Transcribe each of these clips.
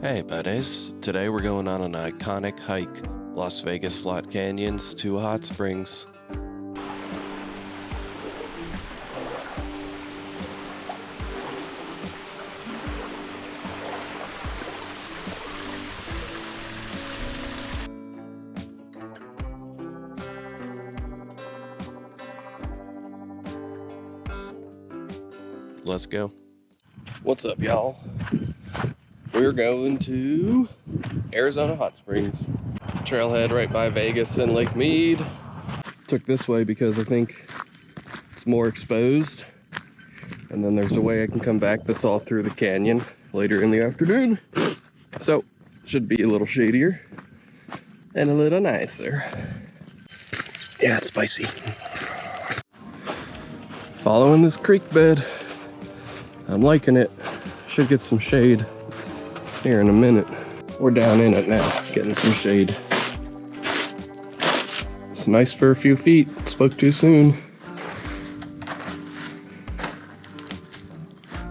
Hey buddies, today we're going on an iconic hike, Las Vegas Slot Canyons to Hot Springs. Let's go. What's up, y'all? We're going to Arizona Hot Springs. Trailhead right by Vegas and Lake Mead. Took this way because I think it's more exposed. And then there's a way I can come back that's all through the canyon later in the afternoon. So, should be a little shadier and a little nicer. Yeah, it's spicy. Following this creek bed. I'm liking it. Should get some shade here in a minute. We're down in it now, getting some shade. It's nice for a few feet. Spoke too soon.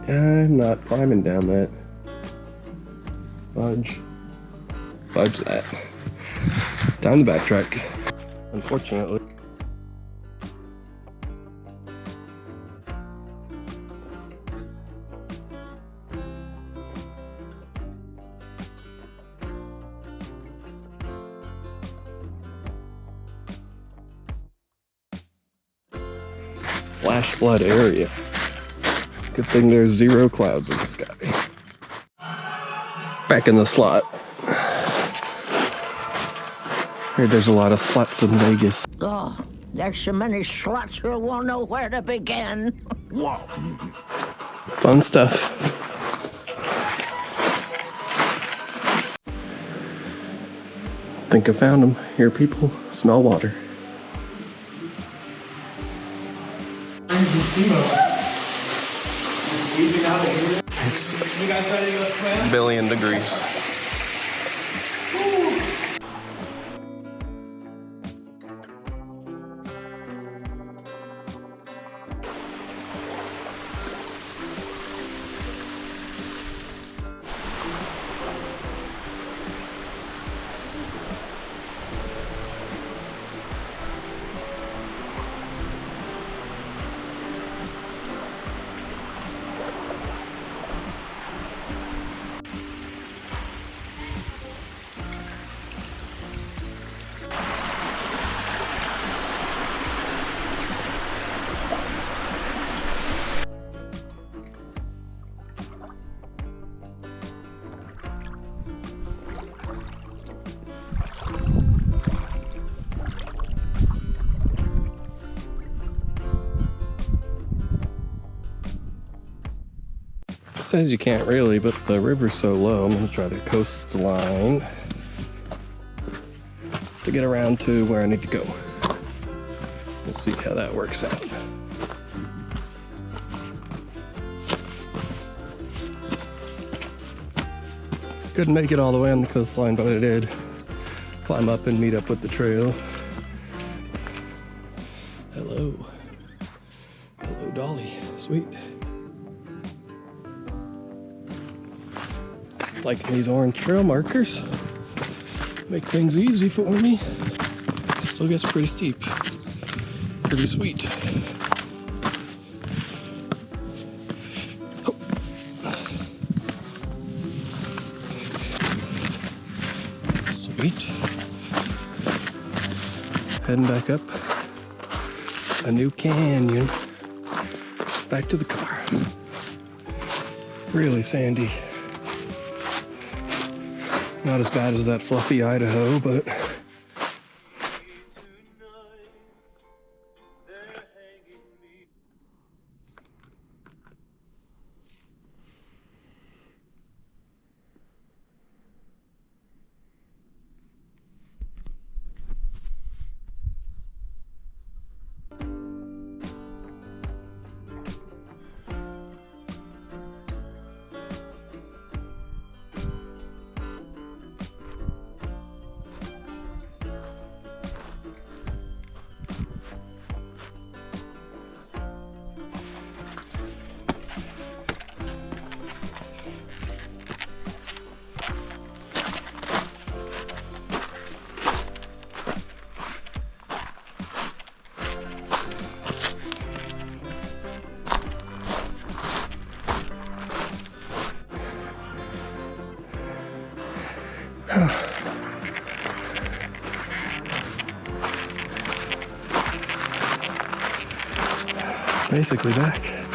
I'm not climbing down that. Fudge that. Time to backtrack. Unfortunately. Flash flood area. Good thing there's zero clouds in the sky. Back in the slot. Heard there's a lot of slots in Vegas. Oh, there's so many slots we won't know where to begin. Whoa. Fun stuff. Think I found them. Here, people. Smell water. It's a billion degrees. Says you can't really, but the river's so low, I'm gonna try the coastline to get around to where I need to go. We'll see how that works out. Couldn't make it all the way on the coastline, but I did climb up and meet up with the trail. Hello. Hello, Dolly. Sweet. Liking these orange trail markers. Make things easy for me. Still gets pretty steep. Pretty sweet. Oh. Sweet. Heading back up a new canyon. Back to the car. Really sandy. Not as bad as that fluffy Idaho, but Basically back.